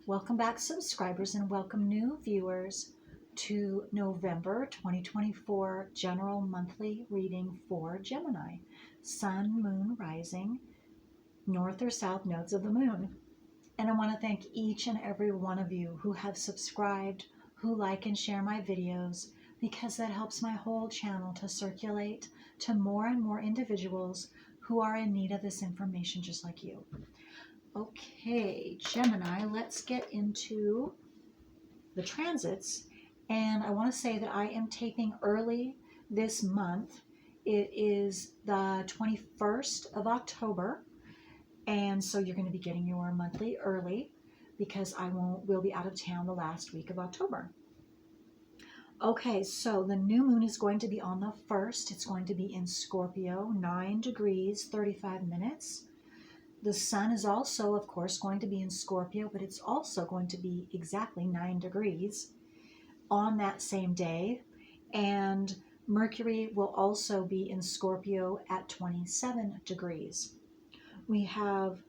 Welcome back, subscribers, and welcome new viewers to November 2024 General Monthly Reading for Gemini. Sun, Moon, Rising, North or South Nodes of the Moon. And I want to thank each and every one of you who have subscribed, who like and share my videos, because that helps my whole channel to circulate to more and more individuals who are in need of this information just like you. Okay, Gemini, let's get into the transits. And I want to say that I am taping early this month. It is the 21st of October. And so you're going to be getting your monthly early because we'll be out of town the last week of October. Okay, so the new moon is going to be on the 1st. It's going to be in Scorpio, 9 degrees, 35 minutes. The sun is also, of course, going to be in Scorpio, but it's also going to be exactly 9 degrees on that same day. And Mercury will also be in Scorpio at 27 degrees. We have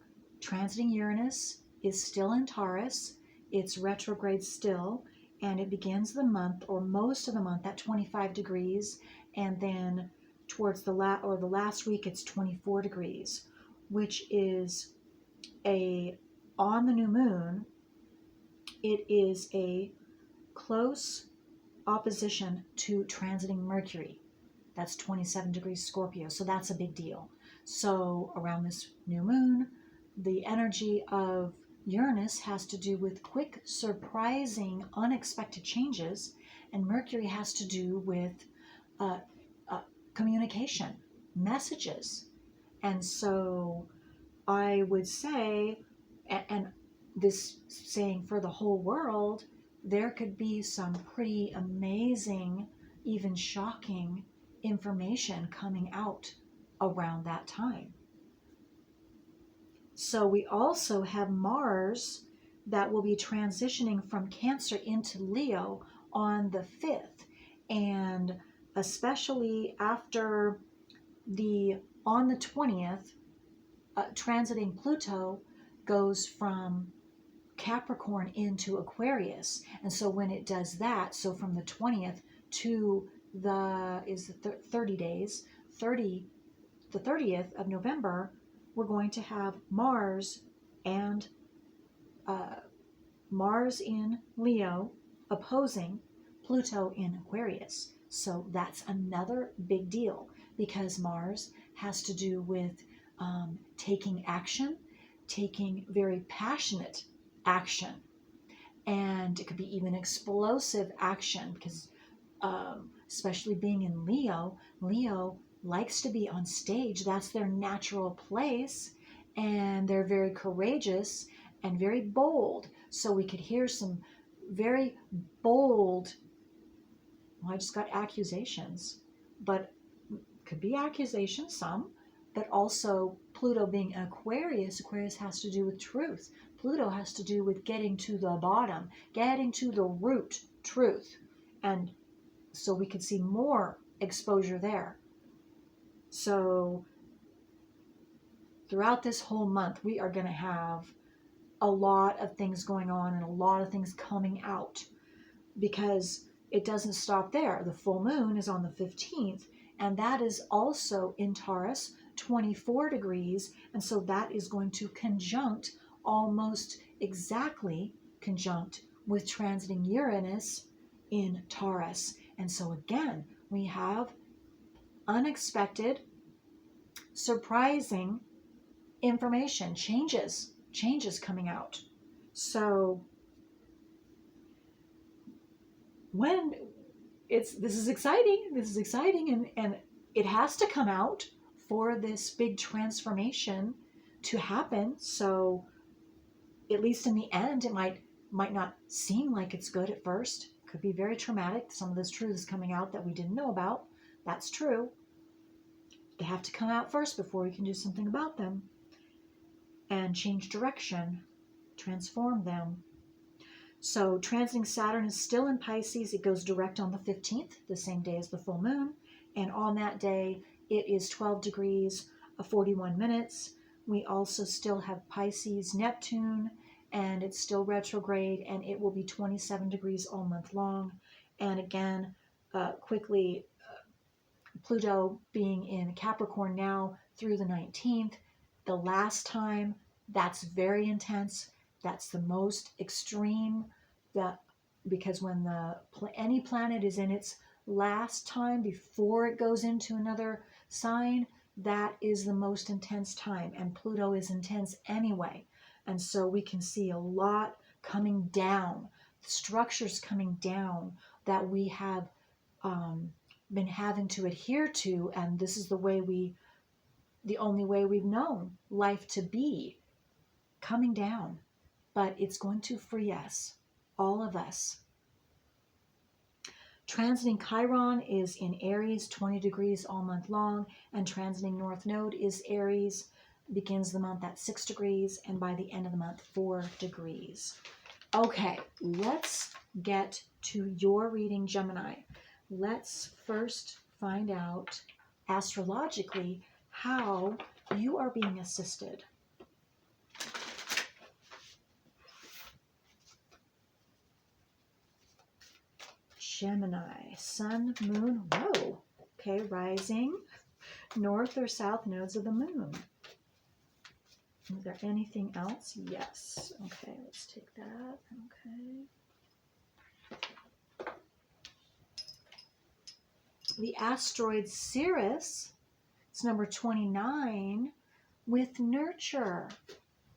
transiting Uranus is still in Taurus. It's retrograde still, and it begins the month, or most of the month, at 25 degrees. And then towards the last week, it's 24 degrees. Which is on the new moon, it is a close opposition to transiting Mercury. That's 27 degrees Scorpio, so that's a big deal. So around this new moon, the energy of Uranus has to do with quick, surprising, unexpected changes, and Mercury has to do with communication, messages. And so I would say, and this saying for the whole world, there could be some pretty amazing, even shocking information coming out around that time. So we also have Mars that will be transitioning from Cancer into Leo on the 5th. And especially after on the 20th, transiting Pluto goes from Capricorn into Aquarius. And so when it does that, so from the 20th to the 30 days, the 30th of November, we're going to have Mars and Mars in Leo opposing Pluto in Aquarius. So that's another big deal because Mars has to do with taking action, taking very passionate action. And it could be even explosive action because especially being in Leo likes to be on stage. That's their natural place. And they're very courageous and very bold. So we could hear some very bold, well, I just got accusations, but could be accusations, some, but also Pluto being Aquarius has to do with truth. Pluto has to do with getting to the bottom, getting to the root truth. And so we could see more exposure there. So throughout this whole month, we are going to have a lot of things going on and a lot of things coming out because it doesn't stop there. The full moon is on the 15th, and that is also in Taurus, 24 degrees. And so that is going to conjunct, almost exactly conjunct, with transiting Uranus in Taurus. And so again, we have unexpected, surprising information, changes coming out. So this is exciting, and it has to come out for this big transformation to happen. So at least in the end, it might not seem like it's good at first. Could be very traumatic. Some of this truth is coming out that we didn't know about. That's true. They have to come out first before we can do something about them and change direction, transform them. So transiting Saturn is still in Pisces. It goes direct on the 15th, the same day as the full moon. And on that day, it is 12 degrees, 41 minutes. We also still have Pisces, Neptune, and it's still retrograde, and it will be 27 degrees all month long. And again, quickly, Pluto being in Capricorn now through the 19th, the last time, that's very intense. That's the most extreme, that because when any planet is in its last time before it goes into another sign, that is the most intense time, and Pluto is intense anyway. And so we can see a lot coming down, structures coming down that we have been having to adhere to, and this is the only way we've known life to be, coming down. But it's going to free us, all of us. Transiting Chiron is in Aries, 20 degrees all month long, and transiting North Node is Aries, begins the month at 6 degrees, and by the end of the month, 4 degrees. Okay, let's get to your reading, Gemini. Let's first find out astrologically how you are being assisted. Gemini, Sun, Moon, whoa. Okay, rising, north or south nodes of the moon. Is there anything else? Yes. Okay, let's take that. Okay. The asteroid Ceres, it's number 29, with nurture.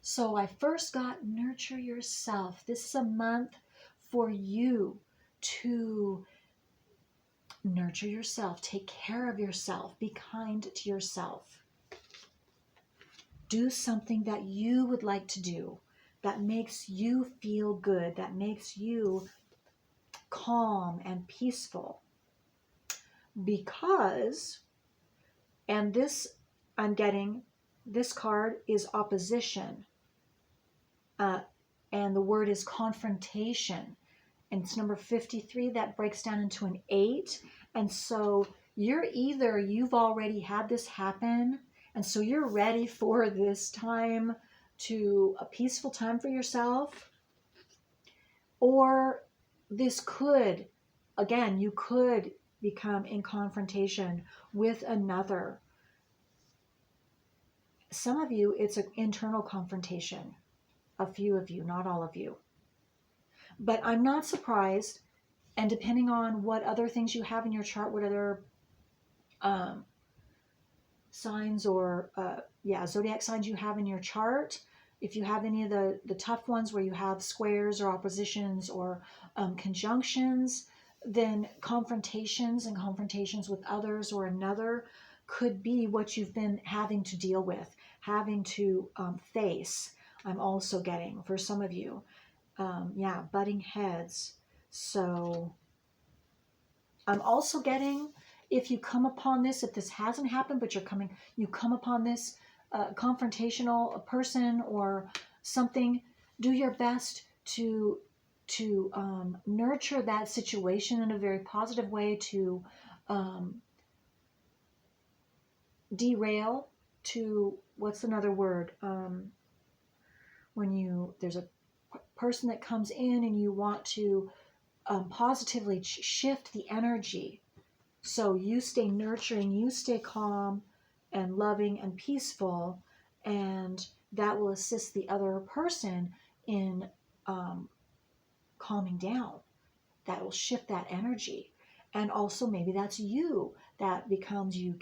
So I first got nurture yourself. This is a month for you to nurture yourself, take care of yourself, be kind to yourself. Do something that you would like to do, that makes you feel good, that makes you calm and peaceful. Because, and this, I'm getting, this card is opposition. And the word is confrontation. And it's number 53, that breaks down into an 8. And so you've already had this happen, and so you're ready for this time, to a peaceful time for yourself. Or this could, again, you could become in confrontation with another. Some of you, it's an internal confrontation. A few of you, not all of you. But I'm not surprised, and depending on what other things you have in your chart, what other signs or zodiac signs you have in your chart, if you have any of the tough ones where you have squares or oppositions or conjunctions, then confrontations with others or another could be what you've been having to deal with, having to face. I'm also getting, for some of you, butting heads. So I'm also getting, if you come upon this, if this hasn't happened, but you come upon this confrontational person or something, do your best to nurture that situation in a very positive way, to derail, to, what's another word, when there's a person that comes in and you want to positively shift the energy. So you stay nurturing, you stay calm and loving and peaceful, and that will assist the other person in calming down. That will shift that energy. And also maybe that's you, that becomes, you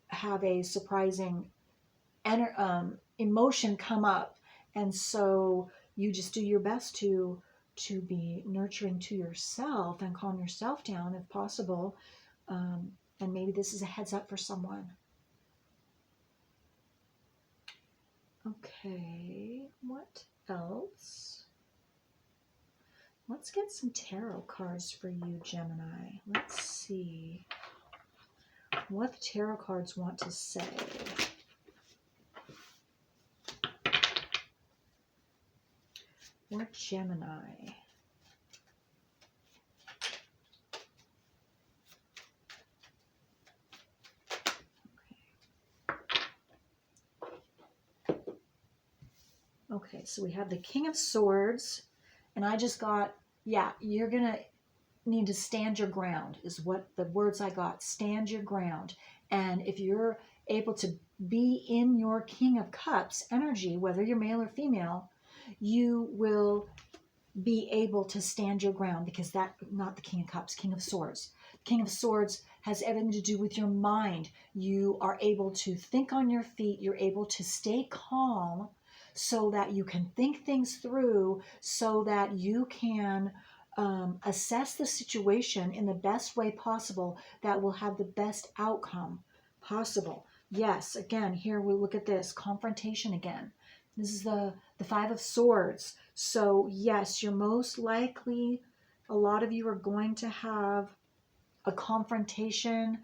have a surprising emotion come up, and so you just do your best to be nurturing to yourself and calm yourself down if possible. And maybe this is a heads up for someone. Okay, what else? Let's get some tarot cards for you, Gemini. Let's see what the tarot cards want to say. Or Gemini. Okay. Okay, so we have the King of Swords, and I just got, yeah, you're going to need to stand your ground is what the words I got. Stand your ground. And if you're able to be in your King of Cups energy, whether you're male or female, you will be able to stand your ground, because that, not the King of Cups, King of Swords. King of Swords has everything to do with your mind. You are able to think on your feet. You're able to stay calm so that you can think things through, so that you can assess the situation in the best way possible that will have the best outcome possible. Yes, again, here we look at this confrontation again. This is the Five of Swords. So yes, you're most likely, a lot of you are going to have a confrontation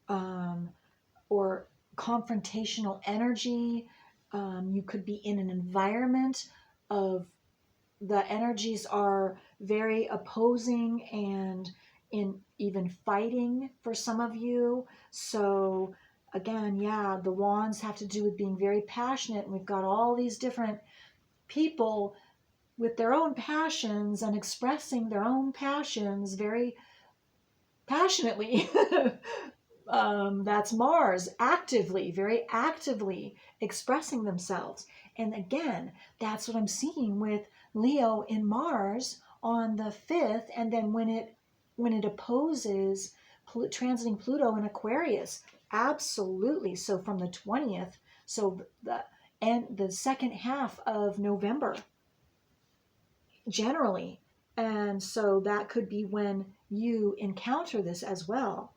or confrontational energy. You could be in an environment of the energies are very opposing and in even fighting for some of you. So again, yeah, the wands have to do with being very passionate. And we've got all these different people with their own passions and expressing their own passions very passionately. That's Mars actively, very actively expressing themselves. And again, that's what I'm seeing with Leo in Mars on the 5th. And then when it opposes transiting Pluto in Aquarius, absolutely. So from the 20th, so the second half of November, generally. And so that could be when you encounter this as well.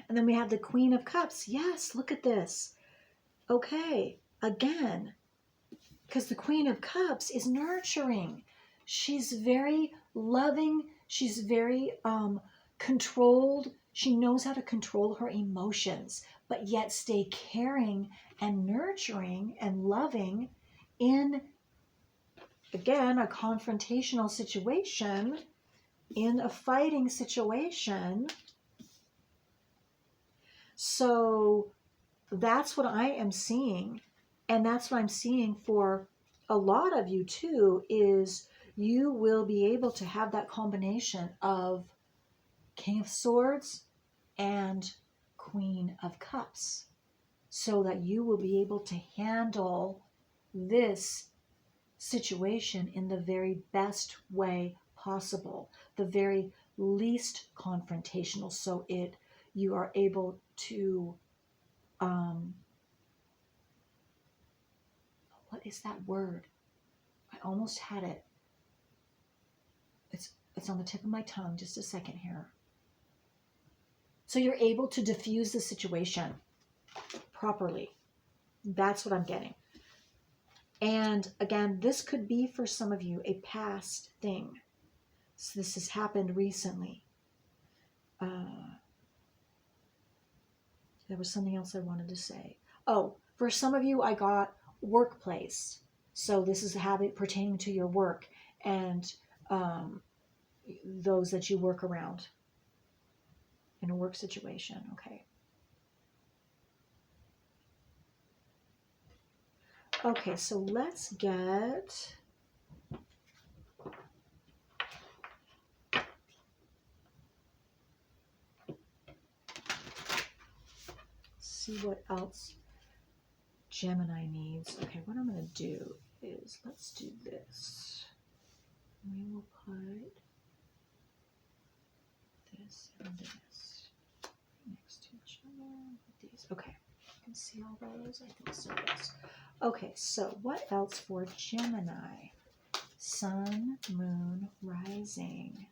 And then we have the Queen of Cups. Yes, look at this. Okay, again, because the Queen of Cups is nurturing. She's very loving. She's very controlled. She knows how to control her emotions, but yet stay caring and nurturing and loving in, again, a confrontational situation, in a fighting situation. So that's what I am seeing. And that's what I'm seeing for a lot of you too, is you will be able to have that combination of King of Swords and Queen of Cups, so that you will be able to handle this situation in the very best way possible, the very least confrontational, so you are able to what is that word? I almost had it. It's on the tip of my tongue. Just a second here. So you're able to diffuse the situation properly. That's what I'm getting. And again, this could be for some of you a past thing. So this has happened recently. There was something else I wanted to say. Oh, for some of you, I got workplace. So this is pertaining to your work and those that you work around in a work situation. Okay. Okay, so let's get see what else Gemini needs. Okay, what I'm going to do is, let's do this. We will put this and this next to each other. These. Okay, you can see all those. I think so. Yes. Okay, so what else for Gemini? Sun, Moon, Rising.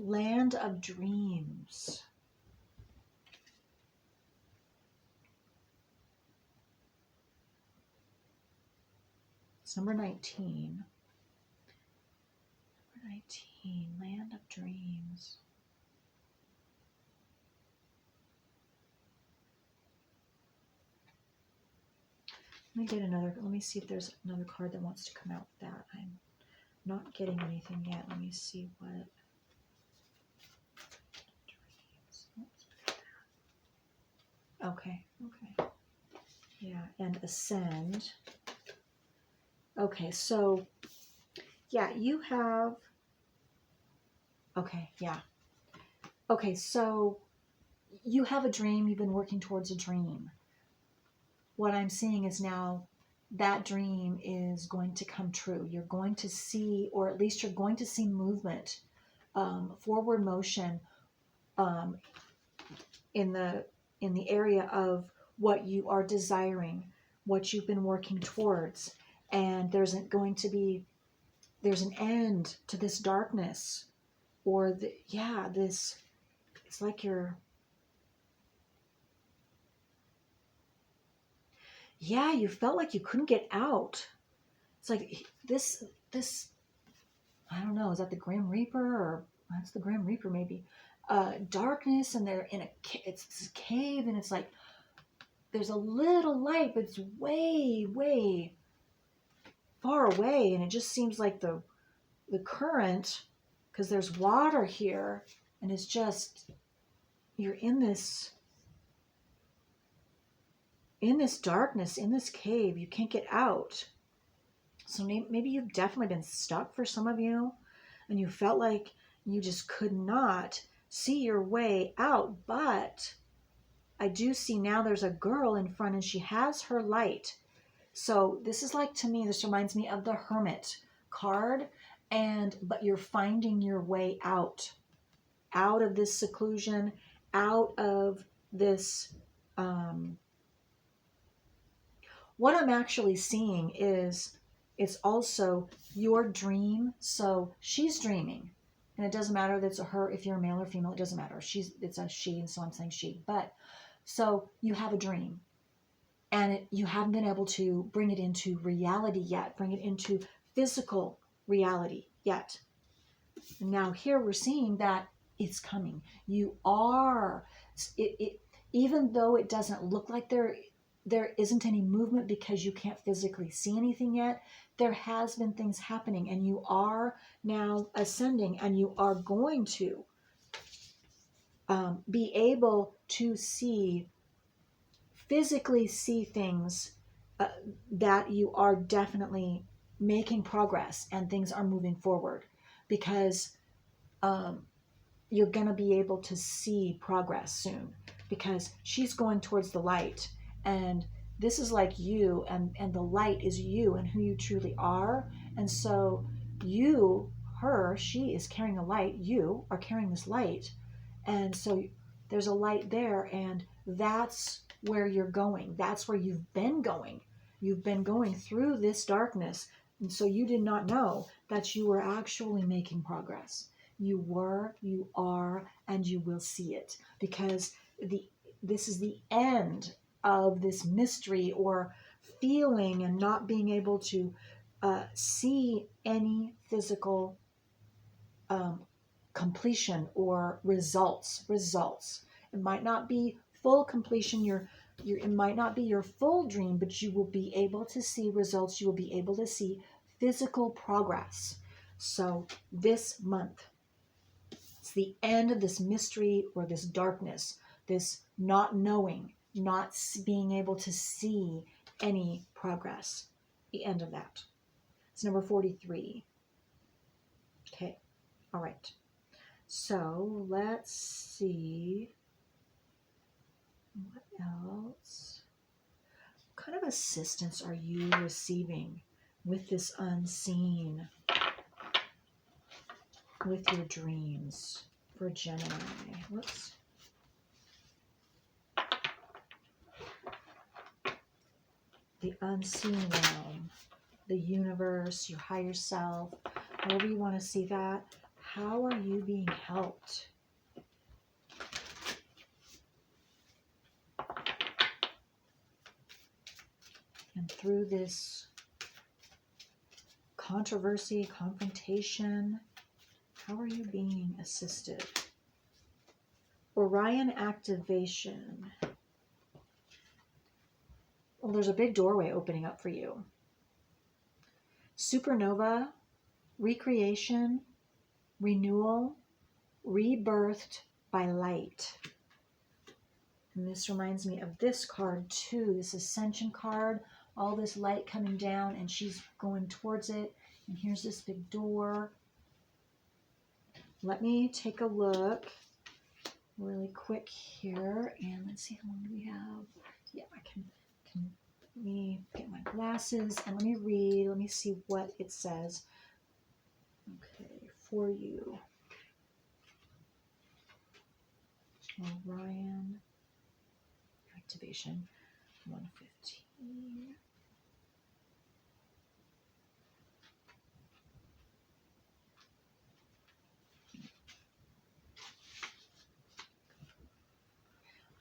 Land of Dreams. It's number 19. Number 19, Land of Dreams. Let me see if there's another card that wants to come out with that. I'm not getting anything yet. Let me see what. Okay, okay. Yeah, and ascend. Okay, so, yeah, you have, okay, yeah. Okay, so you have a dream, you've been working towards a dream. What I'm seeing is now that dream is going to come true. You're going to see, or at least you're going to see movement, forward motion um, in the area of what you are desiring, what you've been working towards, and there's an end to this darkness, or this. It's like you felt like you couldn't get out. It's like this, I don't know, is that the Grim Reaper, or that's the Grim Reaper maybe? Darkness, and they're in it's this cave, and it's like there's a little light, but it's way, way far away, and it just seems like the current, because there's water here, and it's just, you're in this darkness, in this cave, you can't get out. So maybe you've definitely been stuck for some of you, and you felt like you just could not see your way out. But I do see now there's a girl in front, and she has her light. So this is like, to me, this reminds me of the Hermit card, but you're finding your way out of this seclusion, out of this. What I'm actually seeing is it's also your dream. So she's dreaming, and it doesn't matter if it's a her, if you're a male or female, it doesn't matter. It's a she, and so I'm saying she. But so you have a dream, and you haven't been able to bring it into reality yet, bring it into physical reality yet. And now here we're seeing that it's coming. You are, even though it doesn't look like there isn't any movement because you can't physically see anything yet, there has been things happening, and you are now ascending, and you are going to be able to physically see things, that you are definitely making progress, and things are moving forward, because you're going to be able to see progress soon, because she's going towards the light, and this is like you, and the light is you and who you truly are. And so she is carrying a light, you are carrying this light, and so there's a light there, and that's where you're going. That's where you've been going. You've been going through this darkness, and so you did not know that you were actually making progress. You were, you are, and you will see it, because this is the end of this mystery or feeling, and not being able to see any physical completion or results. It might not be full completion. It might not be your full dream, but you will be able to see results. You will be able to see physical progress. So this month, it's the end of this mystery or this darkness, this not knowing, not being able to see any progress. The end of that. It's number 43. Okay. All right. So let's see. What else? What kind of assistance are you receiving with this unseen, with your dreams for Gemini? Whoops. The unseen realm, the universe, your higher self, however you want to see that. How are you being helped? And through this controversy, confrontation, how are you being assisted? Orion activation. Well, there's a big doorway opening up for you. Supernova, recreation, renewal, rebirthed by light. And this reminds me of this card too, this Ascension card, all this light coming down and she's going towards it. And here's this big door. Let me take a look really quick here and let's see, how long do we have? Yeah, I can let me get my glasses and let me read. Let me see what it says. Okay, for you. Orion. Activation 115.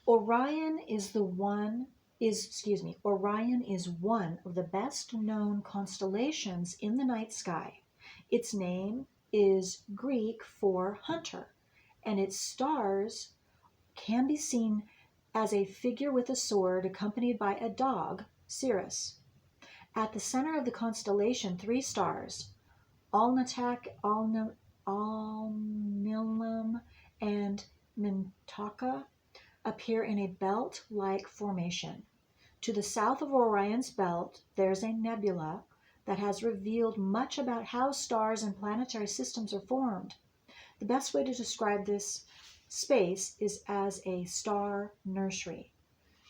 Orion is one of the best known constellations in the night sky. Its name is Greek for hunter, and its stars can be seen as a figure with a sword accompanied by a dog, Sirius. At the center of the constellation, 3 stars, Alnitak, Alnilam, and Mintaka, appear in a belt-like formation. To the south of Orion's belt, there's a nebula that has revealed much about how stars and planetary systems are formed. The best way to describe this space is as a star nursery.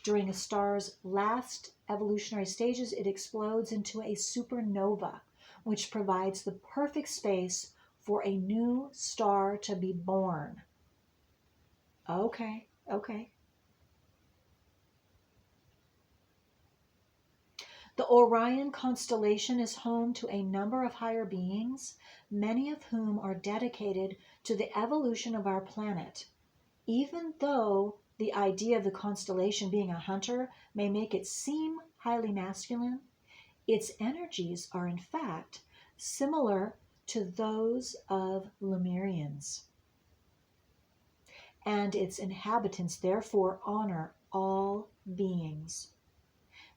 During a star's last evolutionary stages, it explodes into a supernova, which provides the perfect space for a new star to be born. Okay. The Orion constellation is home to a number of higher beings, many of whom are dedicated to the evolution of our planet. Even though the idea of the constellation being a hunter may make it seem highly masculine, its energies are in fact similar to those of Lemurians. And its inhabitants therefore honor all beings.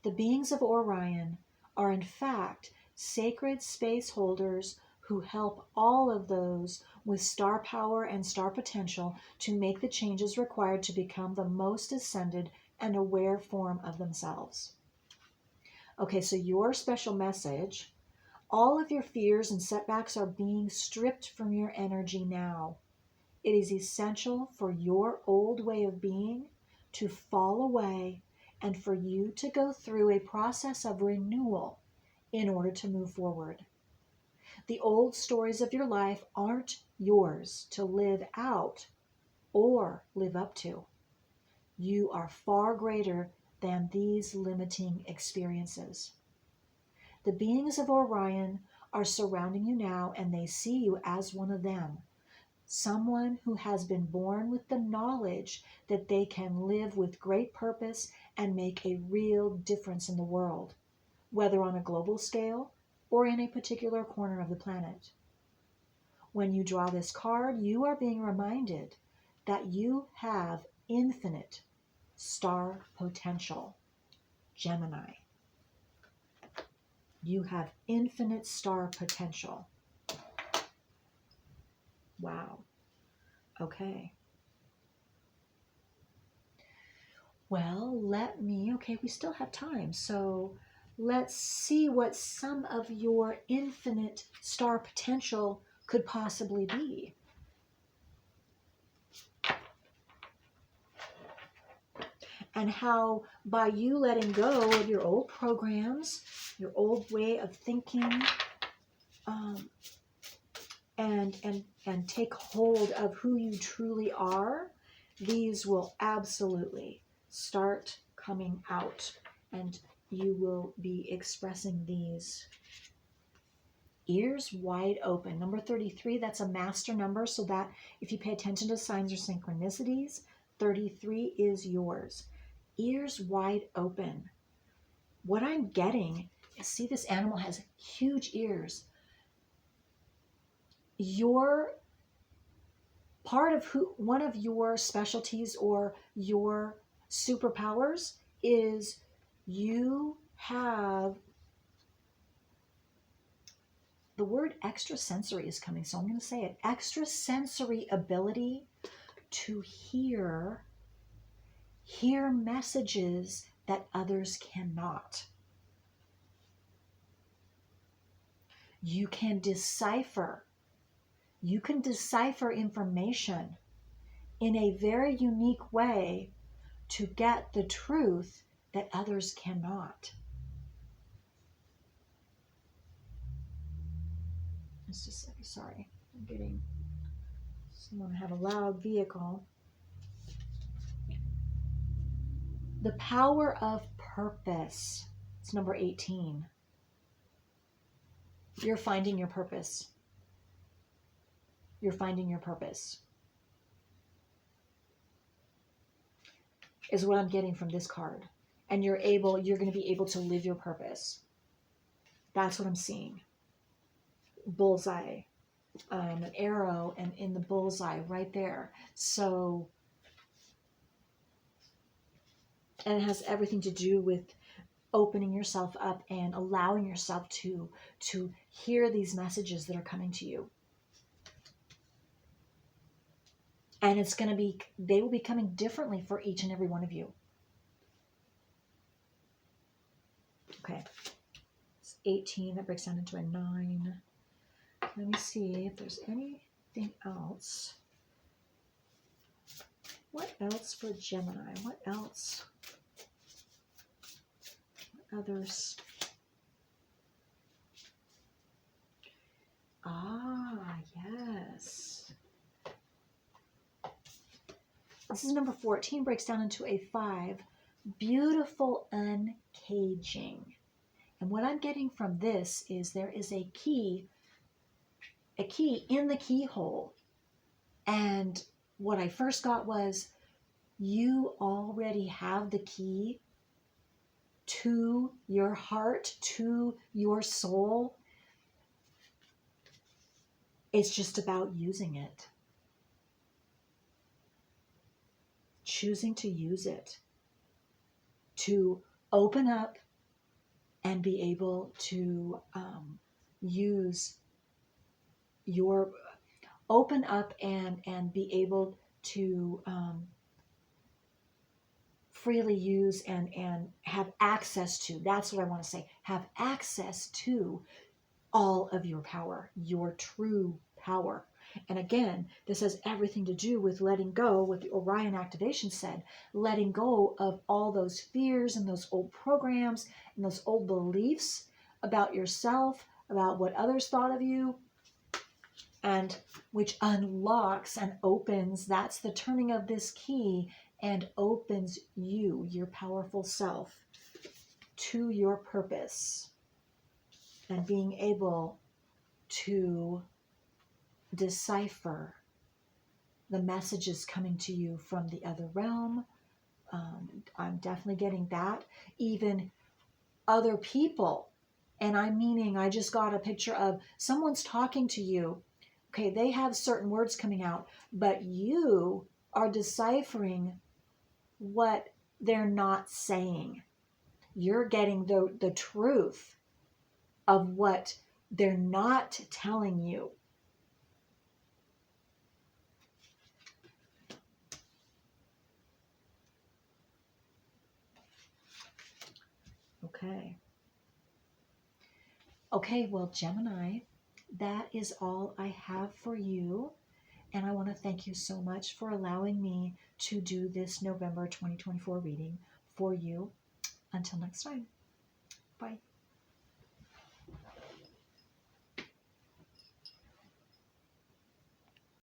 The beings of Orion are in fact sacred space holders who help all of those with star power and star potential to make the changes required to become the most ascended and aware form of themselves. Okay, so your special message, all of your fears and setbacks are being stripped from your energy now. It is essential for your old way of being to fall away and for you to go through a process of renewal in order to move forward. The old stories of your life aren't yours to live out or live up to. You are far greater than these limiting experiences. The beings of Orion are surrounding you now, and they see you as one of them. Someone who has been born with the knowledge that they can live with great purpose and make a real difference in the world, whether on a global scale or in a particular corner of the planet. When you draw this card, you are being reminded that you have infinite star potential. Gemini. You have infinite star potential. Wow. Okay. Well, we still have time. So let's see what some of your infinite star potential could possibly be. And how by you letting go of your old programs, your old way of thinking, and take hold of who you truly are, these will absolutely start coming out, and you will be expressing these. Ears wide open. Number 33, that's a master number, so that if you pay attention to signs or synchronicities, 33 is yours. Ears wide open. What I'm getting is, see, this animal has huge ears. Your part of one of your specialties or your superpowers is You have, the word extrasensory is coming, so I'm going to say it. Extrasensory ability to hear messages that others cannot. You can decipher information in a very unique way to get the truth that others cannot. Just a second, sorry. I'm getting someone have a loud vehicle. The power of purpose. It's number 18. You're finding your purpose. You're finding your purpose. Is what I'm getting from this card. And you're going to be able to live your purpose. That's what I'm seeing. Bullseye. An arrow and in the bullseye right there. So, and it has everything to do with opening yourself up and allowing yourself to hear these messages that are coming to you. And they will be coming differently for each and every one of you. Okay. It's 18. That breaks down into a 9. Let me see if there's anything else. What else for Gemini? What else? What others? Ah, yes. This is number 14, breaks down into a 5. Beautiful uncaging. And what I'm getting from this is there is a key in the keyhole. And what I first got was, you already have the key to your heart, to your soul. It's just about using it. Choosing to use it. To open up and be able to open up and be able to freely use and have access to, that's what I want to say, have access to all of your power, your true power. And again, this has everything to do with letting go, what the Orion activation said, letting go of all those fears and those old programs and those old beliefs about yourself, about what others thought of you, and which unlocks and opens, that's the turning of this key, and opens you, your powerful self, to your purpose and being able to decipher the messages coming to you from the other realm. I'm definitely getting that. Even other people. And I'm meaning, I just got a picture of someone's talking to you. Okay, they have certain words coming out, but you are deciphering what they're not saying. You're getting the truth of what they're not telling you. Okay. Okay, well, Gemini, that is all I have for you. And I want to thank you so much for allowing me to do this November 2024 reading for you. Until next time. Bye.